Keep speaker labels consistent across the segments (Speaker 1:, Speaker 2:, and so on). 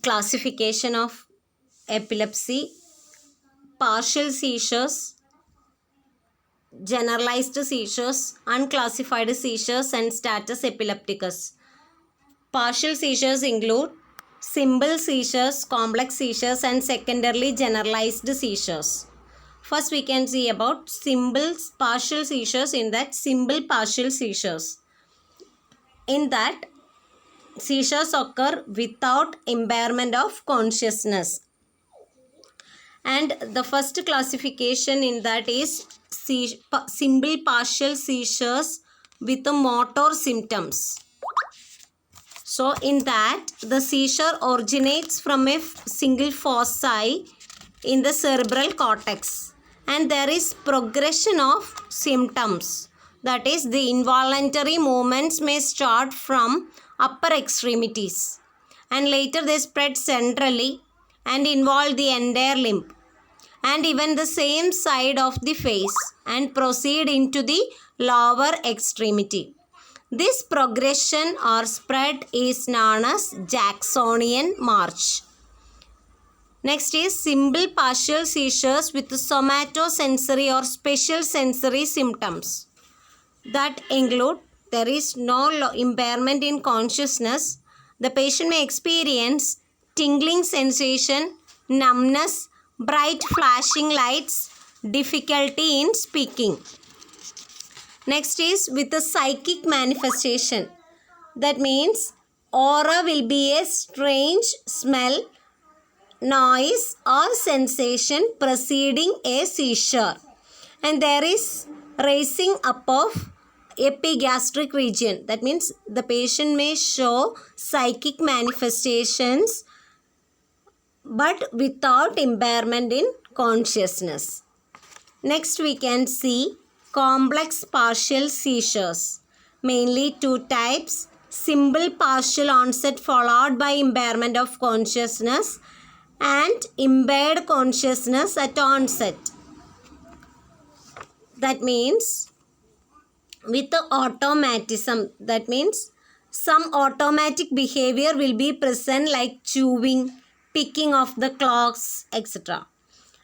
Speaker 1: classification of epilepsy, partial seizures, generalized seizures, unclassified seizures, and status epilepticus. Partial seizures include simple seizures, complex seizures, and secondarily generalized seizures. First, we can see about simple partial seizures. In that, simple partial seizures. In that, seizures occur without impairment of consciousness. And the first classification in that is simple partial seizures with the motor symptoms. So in that, the seizure originates from a single foci in the cerebral cortex, and there is progression of symptoms. That is, the involuntary movements may start from upper extremities and later they spread centrally and involve the entire limb and even the same side of the face and proceed into the lower extremity. This progression or spread is known as Jacksonian march. Next is simple partial seizures with somatosensory or special sensory symptoms. That include there is no impairment in consciousness. The patient may experience tingling sensation, numbness, bright flashing lights, difficulty in speaking. Next is with a psychic manifestation. That means aura will be a strange smell, noise or sensation preceding a seizure. And there is raising up of epigastric region. That means the patient may show psychic manifestations but without impairment in consciousness. Next we can see complex partial seizures. Mainly two types: simple partial onset followed by impairment of consciousness and impaired consciousness at onset. That means with the automatism, that means some automatic behavior will be present like chewing, picking of the clocks, etc.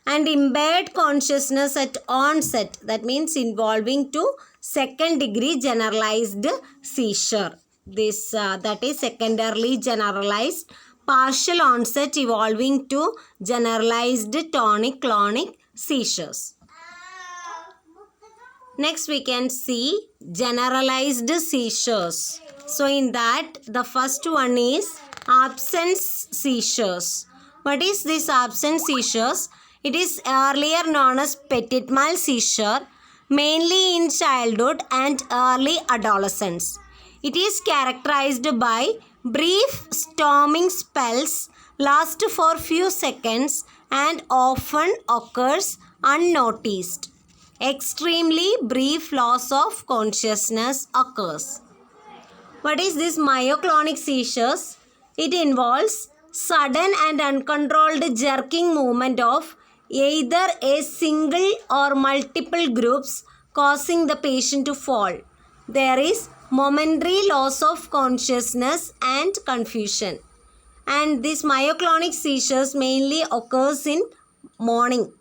Speaker 1: And impaired consciousness at onset, that means involving to second degree generalized seizure. This that is secondarily generalized partial onset evolving to generalized tonic-clonic seizures. Next we can see generalized seizures. So in that, the first one is absence seizures. What is this absence seizures? It is earlier known as petit mal seizure, mainly in childhood and early adolescence. It is characterized by brief storming spells, last for few seconds and often occurs unnoticed. Extremely brief loss of consciousness occurs. What is this myoclonic seizures? It involves sudden and uncontrolled jerking movement of either a single or multiple groups causing the patient to fall. There is momentary loss of consciousness and confusion. And this myoclonic seizures mainly occurs in morning.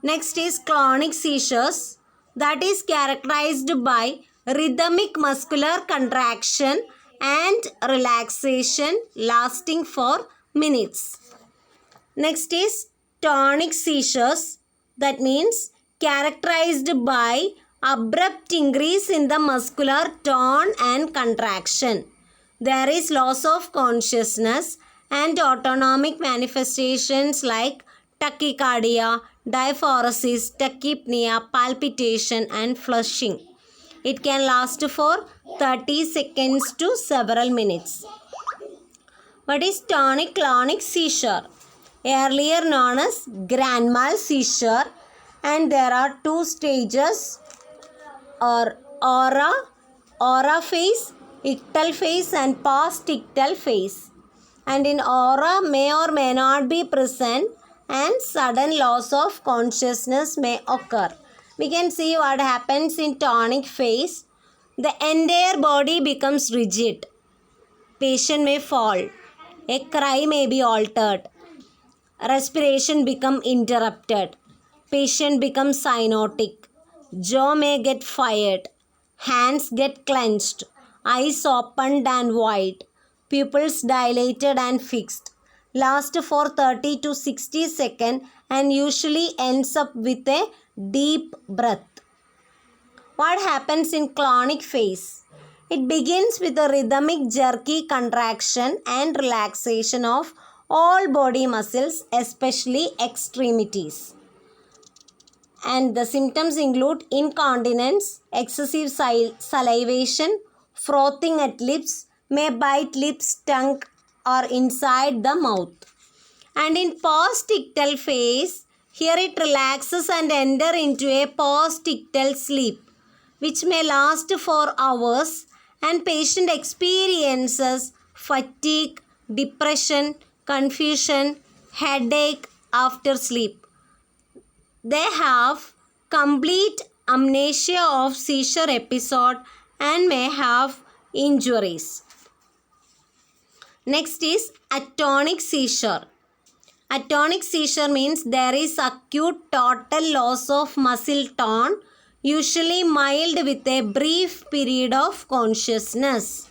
Speaker 1: Next is clonic seizures, that is characterized by rhythmic muscular contraction and relaxation lasting for minutes. Next is tonic seizures, that means characterized by abrupt increase in the muscular tone and contraction. There is loss of consciousness and autonomic manifestations like tachycardia, diaphoresis, tachypnea, palpitation and flushing. It can last for 30 seconds to several minutes. What is tonic-clonic seizure? Earlier known as grand mal seizure, and there are two stages or aura phase, ictal phase and post-ictal phase. And in aura may or may not be present and sudden loss of consciousness may occur. We can see what happens in tonic phase. The entire body becomes rigid. Patient may fall. A cry may be altered. Respiration become interrupted. Patient becomes cyanotic. Jaw may get fired. Hands get clenched. Eyes opened and wide. Pupils dilated and fixed. Last for 30 to 60 seconds and usually ends up with a deep breath. What happens in clonic phase? It begins with a rhythmic jerky contraction and relaxation of all body muscles, especially extremities. And the symptoms include incontinence, excessive salivation, frothing at lips, may bite lips, tongue or inside the mouth. And in post-ictal phase, here it relaxes and enter into a post-ictal sleep, which may last for hours, and patient experiences fatigue, depression, confusion, headache after sleep. They have complete amnesia of seizure episode and may have injuries. Next is atonic seizure. Atonic seizure means there is acute total loss of muscle tone, usually mild with a brief period of consciousness.